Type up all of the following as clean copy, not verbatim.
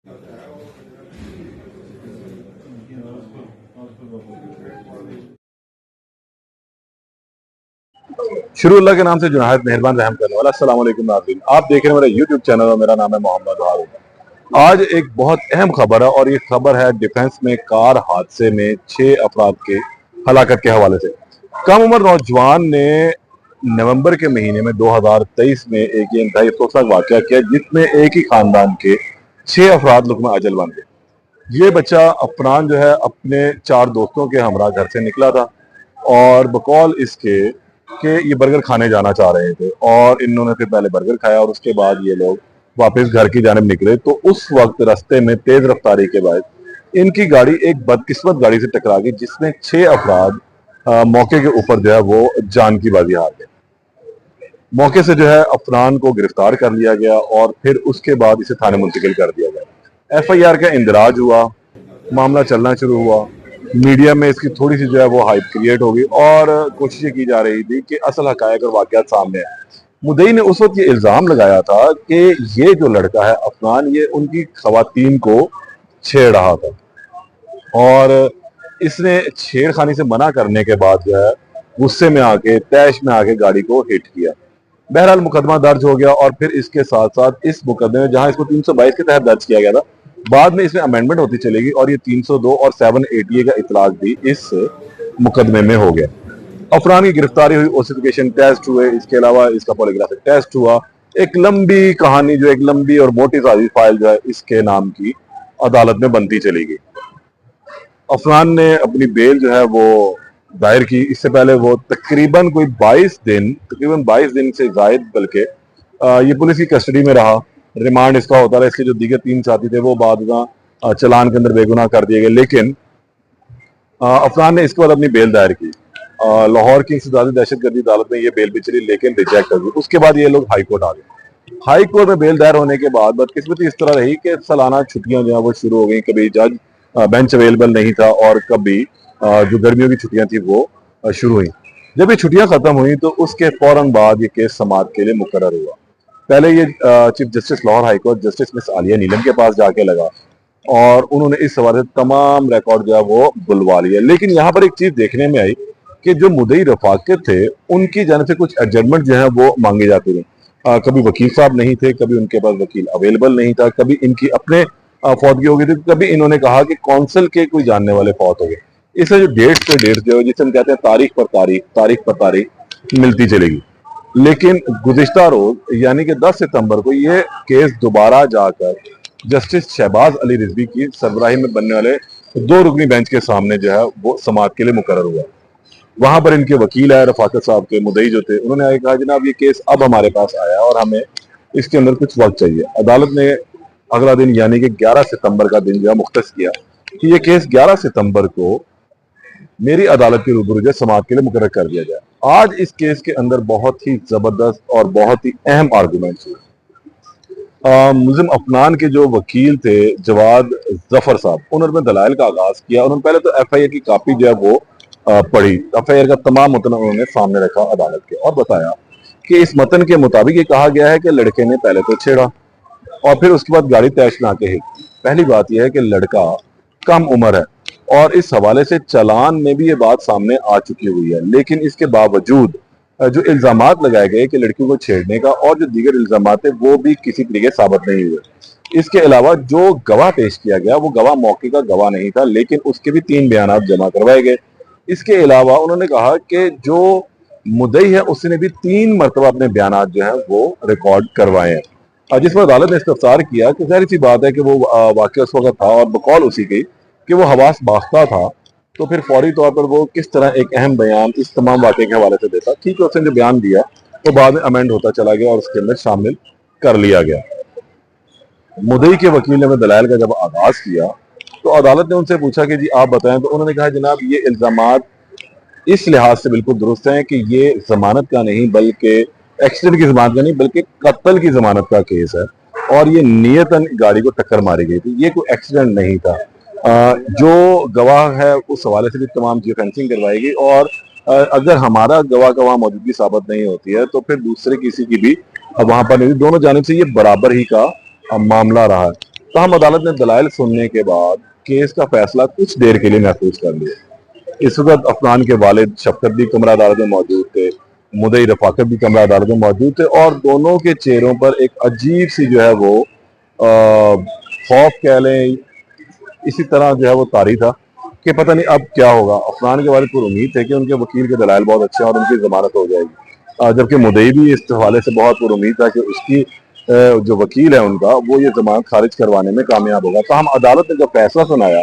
शुरू अल्लाह के नाम से जो नहायत मेहरबान रहम करने वाला। अस्सलाम वालेकुम नाज़रीन, आप देख रहे हैं मेरा यूट्यूब चैनल और मेरा नाम है मोहम्मद हारून। आज एक बहुत अहम खबर है और ये खबर है डिफेंस में कार हादसे में 6 अफराद के हलाकत के हवाले से। कम उम्र नौजवान ने नवंबर के महीने में 2023 में एक इंतहाई अफसोसनाक वाकया किया जिसमें एक ही खानदान के 6 अफराद लुक़मा अजल बन गए। ये बच्चा अफनान जो है अपने 4 दोस्तों के हमरा घर से निकला था और बकौल इसके कि ये बर्गर खाने जाना चाह रहे थे और इन्होंने फिर पहले बर्गर खाया और उसके बाद ये लोग वापस घर की जानिब निकले। तो उस वक्त रास्ते में तेज रफ्तारी के बाद इनकी गाड़ी एक बदकिस्मत गाड़ी से टकरा गई जिसमें 6 अफराद मौके के ऊपर जो है वो जान की बाजी हार गए। मौके से जो है अफनान को गिरफ्तार कर लिया गया और फिर उसके बाद इसे थाने मुंतकिल कर दिया गया। FIR का इंदराज हुआ, मामला चलना शुरू हुआ, मीडिया में इसकी थोड़ी सी जो है वो हाइप क्रिएट होगी और कोशिशें की जा रही थी कि असल हकायक और वाकयात सामने आए। मुद्दई ने उस वक्त ये इल्जाम लगाया था कि ये जो लड़का है अफनान, ये उनकी खवातीन को छेड़ रहा था और इसने छेड़खानी से मना करने के बाद जो है गुस्से में आके तैश में आके गाड़ी को हिट किया। बहरहाल मुकदमा दर्ज हो गया और फिर इसके साथ साथ इस मुकदमे में जहां इसको 322 के तहत दर्ज किया गया था, बाद में इसमें अमेंडमेंट होती चलेगी और ये 302 और 780 का इतलाक भी इस मुकदमे में हो गया। अफरान की गिरफ्तारी हुई, ओसिफिकेशन टेस्ट हुए, इसके अलावा इसका पॉलीग्राफिक टेस्ट हुआ। एक लंबी कहानी जो एक लंबी और मोटी सारी फाइल जो है इसके नाम की अदालत में बनती चली गई। अफरान ने अपनी बेल जो है वो दायर की। इससे पहले वो तकरीबन 22 दिन से जायद बल्कि ये पुलिस की कस्टडी में रहा। रिमांड इसका होता रहा। इसके जो दीगर 3 साथी थे वो बाद में चलान के अंदर बेगुनाह कर दिए गए, लेकिन अफरान ने इसके बाद अपनी बेल दायर की। लाहौर की इंसदादी दहशतगर्दी अदालत में ये बेल भी चली लेकिन रिजेक्ट हो गई। उसके बाद ये लोग हाई कोर्ट आ गए। हाई कोर्ट में बेल दायर होने के बाद बदकिस्मती इस तरह रही कि सालाना छुट्टियां जो है वो शुरू हो गई। कभी जज बेंच अवेलेबल नहीं था और कभी जो गर्मियों की छुट्टियां थी वो शुरू हुई। जब ये छुट्टियां खत्म हुई तो उसके फौरन बाद ये केस समाअत के लिए मुकर्रर हुआ। पहले ये chief justice Lahore high court justice miss Aliya Neelam के पास जाके लगा और उन्होंने इस हवाले से तमाम रिकॉर्ड जो है वो बुलवा लिया। लेकिन यहाँ पर एक चीज देखने में आई कि जो मुद्दई रफाकत थे उनकी जानिब से कुछ एडजस्टमेंट जो है वो मांगे जाते थे। कभी वकील साहब नहीं थे, कभी उनके पास वकील अवेलेबल नहीं था, कभी इनकी अपने फौतगी हो गई थी, कभी इन्होंने कहा कि कौंसिल के कोई जानने वाले फौत हो गए। इससे जो डेट पे डेट जो है जिसे हम कहते हैं तारीख पर तारीख मिलती चलेगी। लेकिन गुज़िश्ता रोज यानी कि 10 सितंबर को ये केस दोबारा जाकर जस्टिस शहबाज अली रिजवी की सरबराही में बनने वाले 2 रुकनी बेंच के सामने जो है वो समाअत के लिए मुकर्रर हुआ। वहां पर इनके वकील आए, रफाकत साहब के मुद्दई जो थे, उन्होंने आगे कहा जनाब ये केस अब हमारे पास आया और हमें इसके अंदर कुछ वक्त चाहिए। अदालत ने अगला दिन यानी कि 11 सितंबर का दिन जो है मुख्तस किया कि ये केस 11 सितंबर को मेरी अदालत के रूबरू जो समाअत के लिए मुकर्रर कर दिया जाए। आज इस केस के अंदर बहुत ही जबरदस्त और बहुत ही अहम आर्गूमेंट्स हुए। मुल्जिम अफनान के जो वकील थे जवाद जफर साहब, उन्होंने दलाइल का आगाज किया। उन्होंने पहले तो FIR की कापी जो है वो पढ़ी। FIR का तमाम मतन उन्होंने सामने रखा अदालत के और बताया कि इस मतन के मुताबिक ये कहा गया है कि लड़के ने पहले तो छेड़ा और फिर उसके बाद गाड़ी तैश में आके हिट। पहली बात यह है कि लड़का कम उम्र है और इस हवाले से चालान में भी ये बात सामने आ चुकी हुई है। लेकिन इसके बावजूद जो इल्जामात लगाए गए कि लड़कियों को छेड़ने का और जो दीगर इल्जामात है वो भी किसी तरीके साबित नहीं हुए। इसके अलावा जो गवाह पेश किया गया वो गवाह मौके का गवाह नहीं था, लेकिन उसके भी 3 बयानात जमा करवाए गए। इसके अलावा उन्होंने कहा कि जो मुद्दई है उसने भी 3 मरतबा अपने बयानात जो है वो रिकॉर्ड करवाए हैं, जिस पर अदालत ने इस्तफसार किया कि जाहिर सी बात है कि वो वाकया उस वक्त था और बकौल उसी की कि वो हवास बाख्ता था, तो फिर फौरी तौर पर वो किस तरह एक अहम बयान इस तमाम वाकये के हवाले से देता। ठीक है, उसने जो बयान दिया तो बाद में अमेंड होता चला गया और उसके अंदर शामिल कर लिया गया। मुद्दई के वकील ने दलाइल का जब आगाज किया तो अदालत ने उनसे पूछा कि जी आप बताएं, तो उन्होंने कहा जनाब ये इल्जामात इस लिहाज से बिल्कुल दुरुस्त हैं कि ये जमानत का नहीं बल्कि एक्सीडेंट की जमानत का नहीं बल्कि कत्ल की जमानत का केस है और ये नियतन गाड़ी को टक्कर मारी गई थी, ये कोई एक्सीडेंट नहीं था। जो गवाह है उस हवाले से भी तमाम जियो फेंसिंग करवाएगी और अगर हमारा गवाह का वहां मौजूदगी साबित नहीं होती है तो फिर दूसरे किसी की भी वहां पर नहीं। दोनों जानिब से ये बराबर ही का मामला रहा है। ताहम अदालत ने दलाइल सुनने के बाद केस का फैसला कुछ देर के लिए महफूज कर लिया। इस वक्त अफनान के वालिद शफकत भी कमरा अदालत में मौजूद थे, मुदई रफाकत भी कमरा अदालत में मौजूद थे, और दोनों के चेहरों पर एक अजीब सी जो है वो खौफ कह लें, इसी तरह जो है वो तारी था कि पता नहीं अब क्या होगा। अफनान के वालिद को उम्मीद है कि उनके वकील के दलाइल बहुत अच्छे हैं और उनकी जमानत हो जाएगी, जबकि मुदई भी इस हवाले से बहुत उम्मीद था कि उसकी जो वकील है उनका वो ये जमानत खारिज करवाने में कामयाब होगा। तो हम अदालत ने जब फैसला सुनाया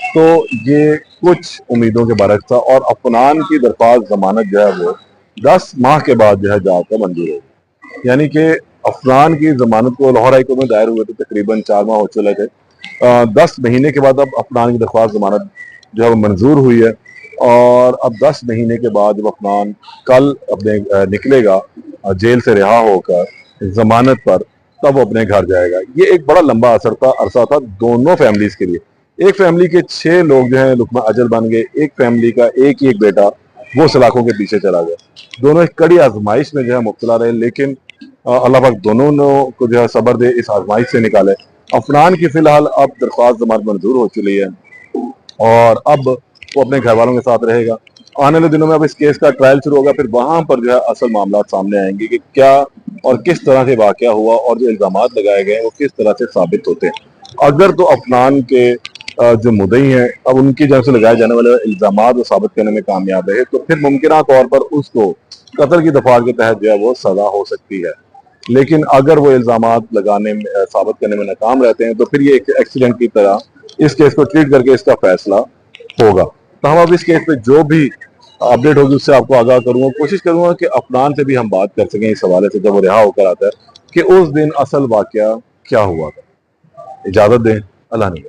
तो ये कुछ उम्मीदों के बरक्स था और अफनान की दरख्वास्त जमानत जो है वो 10 माह के बाद जो है जज का मंजूर हो गई। यानी कि अफनान की जमानत को लाहौर हाई कोर्ट में दायर हुए थे, तकरीबन 4 माह हो चुके थे। 10 महीने के बाद अब अफनान की दरख्वास्त जमानत जो है वो मंजूर हुई है, और अब 10 महीने के बाद जब अफनान कल अपने निकलेगा जेल से रिहा होकर जमानत पर, तब वो अपने घर जाएगा। ये एक बड़ा लंबा अरसा था दोनों फैमिलीज के लिए। एक फैमिली के 6 लोग जो हैं लुकमा अजल बन गए, एक फैमिली का एक ही एक बेटा वो सलाखों के पीछे चला गया। दोनों एक कड़ी आजमाइश में जो है मुब्तला रहे, लेकिन अल्लाह पाक दोनों को जो है सब्र दे, इस आजमाइश से निकाले। अफनान की फिलहाल अब दरख्वास्त जमानत मंजूर हो चुकी है और अब वो अपने घर वालों के साथ रहेगा। आने वाले दिनों में अब इस केस का ट्रायल शुरू होगा, फिर वहां पर जो है असल मामला सामने आएंगे कि क्या और किस तरह से वाकया हुआ और जो इल्जामात लगाए गए हैं वो किस तरह से साबित होते हैं। अगर तो अफनान के जो मुद्दई हैं अब उनकी जानब से लगाए जाने वाले इल्जामात को साबित करने में कामयाब रहे, तो फिर मुमकिन तौर पर उसको कत्ल की दफात के तहत जो है वो सजा हो सकती है। लेकिन अगर वो इल्जामात लगाने में साबित करने में नाकाम रहते हैं तो फिर ये एक एक्सीडेंट की तरह इस केस को ट्रीट करके इसका फैसला होगा। तो हम अब इस केस पे जो भी अपडेट होगी उससे आपको आगाह करूंगा। कोशिश करूंगा कि अफनान से भी हम बात कर सकें इस हवाले से, जब वो रिहा होकर आता है, कि उस दिन असल वाकया क्या हुआ था। इजाजत दें, अल्लाह ने।